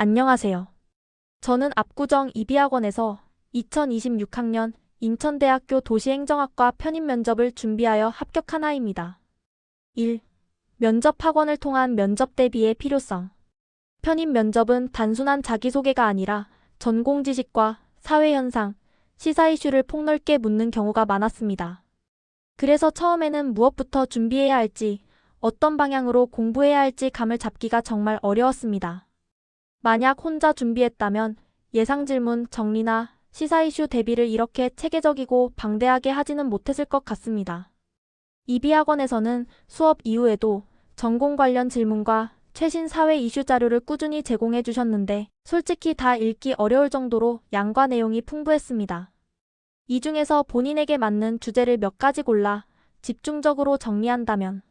안녕하세요. 저는 압구정 이비학원에서 2026학년 인천대학교 도시행정학과 편입 면접을 준비하여 합격한 아이입니다. 1. 면접 학원을 통한 면접 대비의 필요성. 편입 면접은 단순한 자기소개가 아니라 전공 지식과 사회 현상, 시사 이슈를 폭넓게 묻는 경우가 많았습니다. 그래서 처음에는 무엇부터 준비해야 할지, 어떤 방향으로 공부해야 할지 감을 잡기가 정말 어려웠습니다. 만약 혼자 준비했다면 예상 질문 정리나 시사 이슈 대비를 이렇게 체계적이고 방대하게 하지는 못했을 것 같습니다. 이비학원에서는 수업 이후에도 전공 관련 질문과 최신 사회 이슈 자료를 꾸준히 제공해 주셨는데 솔직히 다 읽기 어려울 정도로 양과 내용이 풍부했습니다. 이 중에서 본인에게 맞는 주제를 몇 가지 골라 집중적으로 정리한다면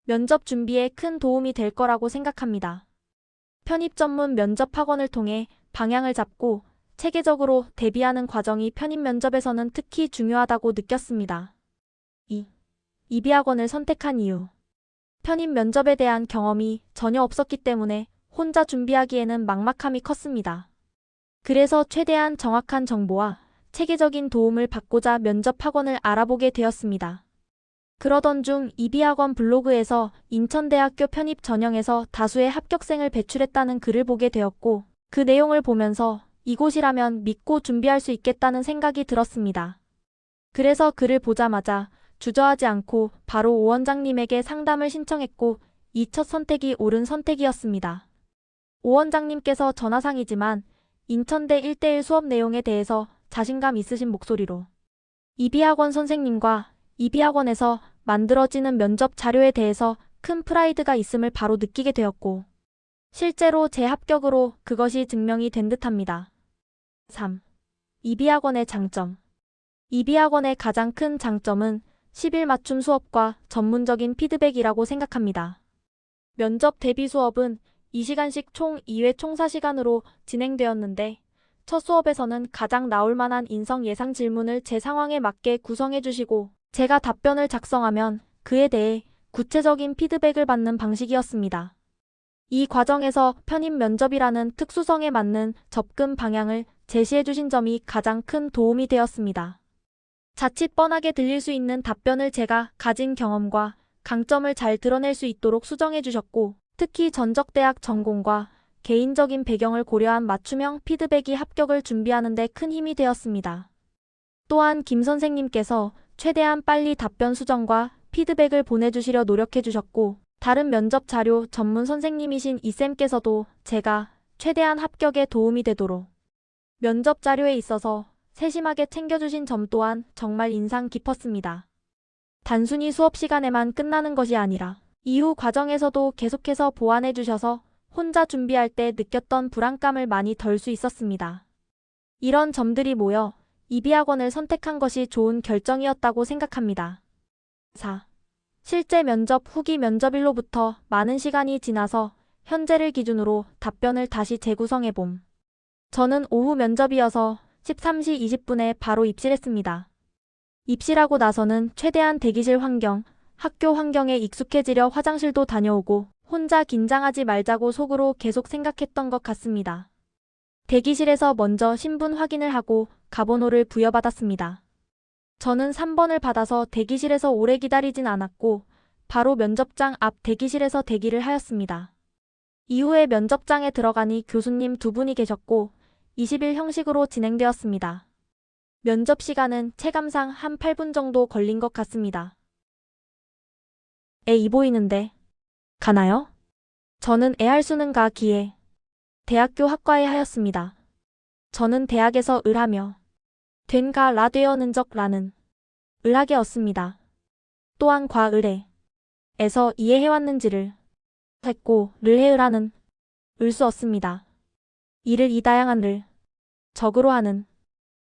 면접 준비에 큰 도움이 될 거라고 생각합니다. 편입 전문 면접 학원을 통해 방향을 잡고 체계적으로 대비하는 과정이 편입 면접에서는 특히 중요하다고 느꼈습니다. 2. 이비학원을 선택한 이유. 편입 면접에 대한 경험이 전혀 없었기 때문에 혼자 준비하기에는 막막함이 컸습니다. 그래서 최대한 정확한 정보와 체계적인 도움을 받고자 면접 학원을 알아보게 되었습니다. 그러던 중 이비학원 블로그에서 인천대학교 편입 전형에서 다수의 합격생을 배출했다는 글을 보게 되었고 그 내용을 보면서 이곳이라면 믿고 준비할 수 있겠다는 생각이 들었습니다. 그래서 글을 보자마자 주저하지 않고 바로 오 원장님에게 상담을 신청했고 이 첫 선택이 옳은 선택이었습니다. 오 원장님께서 전화상이지만 인천대 1:1 수업 내용에 대해서 자신감 있으신 목소리로 이비학원 선생님과 이비학원에서 만들어지는 면접 자료에 대해서 큰 프라이드가 있음을 바로 느끼게 되었고 실제로 제 합격으로 그것이 증명이 된 듯합니다. 3. 이비학원의 장점. 이비학원의 가장 큰 장점은 10일 맞춤 수업과 전문적인 피드백이라고 생각합니다. 면접 대비 수업은 2시간씩 총 2회 총 4시간으로 진행되었는데 첫 수업에서는 가장 나올 만한 인성 예상 질문을 제 상황에 맞게 구성해 주시고 제가 답변을 작성하면 그에 대해 구체적인 피드백을 받는 방식이었습니다. 이 과정에서 편입 면접이라는 특수성에 맞는 접근 방향을 제시해 주신 점이 가장 큰 도움이 되었습니다. 자칫 뻔하게 들릴 수 있는 답변을 제가 가진 경험과 강점을 잘 드러낼 수 있도록 수정해 주셨고 특히 전적대학 전공과 개인적인 배경을 고려한 맞춤형 피드백이 합격을 준비하는 데 큰 힘이 되었습니다. 또한 김 선생님께서 최대한 빨리 답변 수정과 피드백을 보내주시려 노력해 주셨고 다른 면접 자료 전문 선생님이신 이쌤께서도 제가 최대한 합격에 도움이 되도록 면접 자료에 있어서 세심하게 챙겨주신 점 또한 정말 인상 깊었습니다. 단순히 수업 시간에만 끝나는 것이 아니라 이후 과정에서도 계속해서 보완해 주셔서 혼자 준비할 때 느꼈던 불안감을 많이 덜 수 있었습니다. 이런 점들이 모여 이비학원을 선택한 것이 좋은 결정이었다고 생각합니다. 4. 실제 면접 후기 면접일로부터 많은 시간이 지나서 현재를 기준으로 답변을 다시 재구성해봄. 저는 오후 면접이어서 13시 20분에 바로 입실했습니다. 입실하고 나서는 최대한 대기실 환경, 학교 환경에 익숙해지려 화장실도 다녀오고 혼자 긴장하지 말자고 속으로 계속 생각했던 것 같습니다. 대기실에서 먼저 신분 확인을 하고 가번호를 부여받았습니다. 저는 3번을 받아서 대기실에서 오래 기다리진 않았고 바로 면접장 앞 대기실에서 대기를 하였습니다. 이후에 면접장에 들어가니 교수님 두 분이 계셨고 20일 형식으로 진행되었습니다. 면접 시간은 체감상 한 8분 정도 걸린 것 같습니다. 애 이 보이는데 가나요? 저는 애할 수는 가 기에 대학교 학과에 하였습니다. 저는 대학에서 을하며 된가 라 되어는 적 라는 을하게 얻습니다. 또한 과을에 에서 이해해왔는지를 했고 를 해을하는 을수 얻습니다. 이를 이 다양한 를 적으로 하는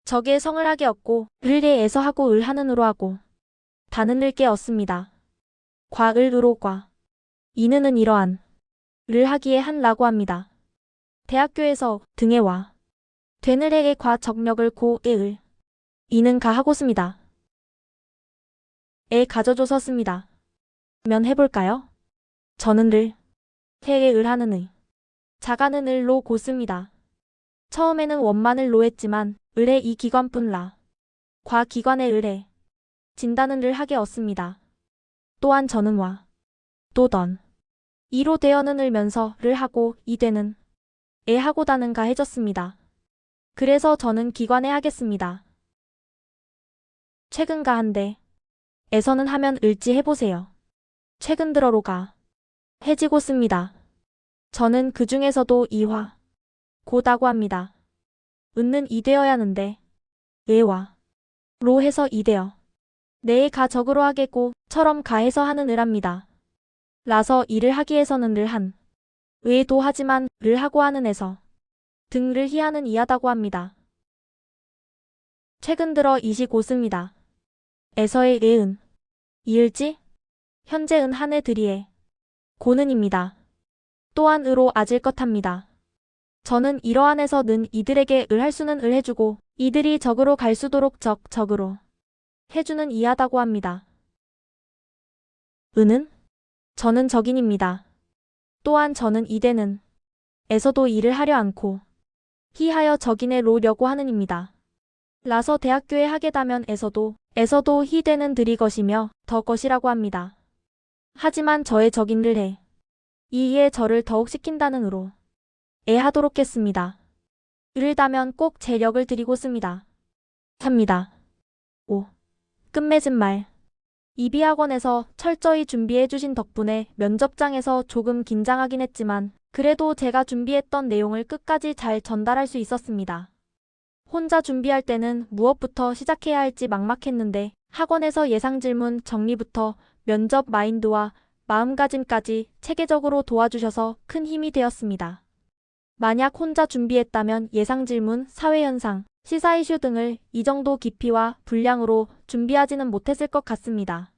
적의 성을 하게 얻고 을에에서 하고 을하는 으로 하고 다는 을게 얻습니다. 과을으로 과 이는은 이러한 를 하기에 한 라고 합니다. 대학교에서 등에 와 되는 해의 과 적력을 고에 을 이는 가 하고 씁니다. 에 가져줘서 씁니다. 면 해볼까요? 저는 를 해에 을 하는 의 자가는 을로 고습니다. 처음에는 원만을 했지만 을의 이 기관뿐라. 과 기관의 을에 진단은 을 하게 얻습니다. 또한 저는 와 또던 이로 되어는 을면서 를 하고 이되는 에 하고다는가 해졌습니다. 그래서 저는 기관에 하겠습니다. 최근가 한데 에서는 하면 을지 해보세요. 최근 들어로가 해지고 씁니다. 저는 그 중에서도 이화 고다고 합니다. 은는 이되어야 하는데 에와 로 해서 이되어 내에 가 적으로 하겠고 처럼 가해서 하는 을합니다. 라서 이를 하기 해서는 를 한 의도 하지만 를 하고 하는 에서 등를 희하는 이하다고 합니다. 최근 들어 이시 고습니다. 에서의 에은 이을지 현재 은 한해 들이에 고는입니다. 또한 으로 아질 것합니다. 저는 이러한에서 는 이들에게 을 할 수는 을 해주고 이들이 적으로 갈 수도록 적으로 해주는 이하다고 합니다. 은은 저는 적인입니다. 또한 저는 이되는 에서도 일을 하려 않고 희하여 적인에 로려고 하는입니다. 라서 대학교에 하게다면 에서도 희되는 들이 것이며 더 것이라고 합니다. 하지만 저의 적인을 해 이에 저를 더욱 시킨다는 으로 에 하도록 했습니다. 을을 다면 꼭 재력을 드리고 씁니다. 합니다. 5. 끝맺은 말. 이비학원에서 철저히 준비해 주신 덕분에 면접장에서 조금 긴장하긴 했지만 그래도 제가 준비했던 내용을 끝까지 잘 전달할 수 있었습니다. 혼자 준비할 때는 무엇부터 시작해야 할지 막막했는데 학원에서 예상 질문 정리부터 면접 마인드와 마음가짐까지 체계적으로 도와주셔서 큰 힘이 되었습니다. 만약 혼자 준비했다면 예상 질문, 사회현상, 시사 이슈 등을 이 정도 깊이와 분량으로 준비하지는 못했을 것 같습니다.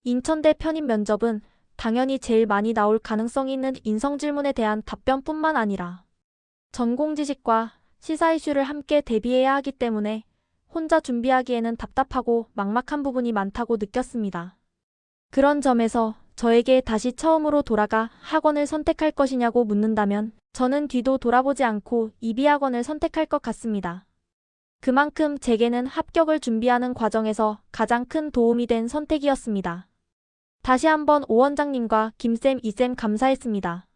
인천대 편입 면접은 당연히 제일 많이 나올 가능성이 있는 인성 질문에 대한 답변뿐만 아니라 전공 지식과 시사 이슈를 함께 대비해야 하기 때문에 혼자 준비하기에는 답답하고 막막한 부분이 많다고 느꼈습니다. 그런 점에서 저에게 다시 처음으로 돌아가 학원을 선택할 것이냐고 묻는다면 저는 뒤도 돌아보지 않고 이비학원을 선택할 것 같습니다. 그만큼 제게는 합격을 준비하는 과정에서 가장 큰 도움이 된 선택이었습니다. 다시 한번 오 원장님과 김쌤, 이쌤 감사했습니다.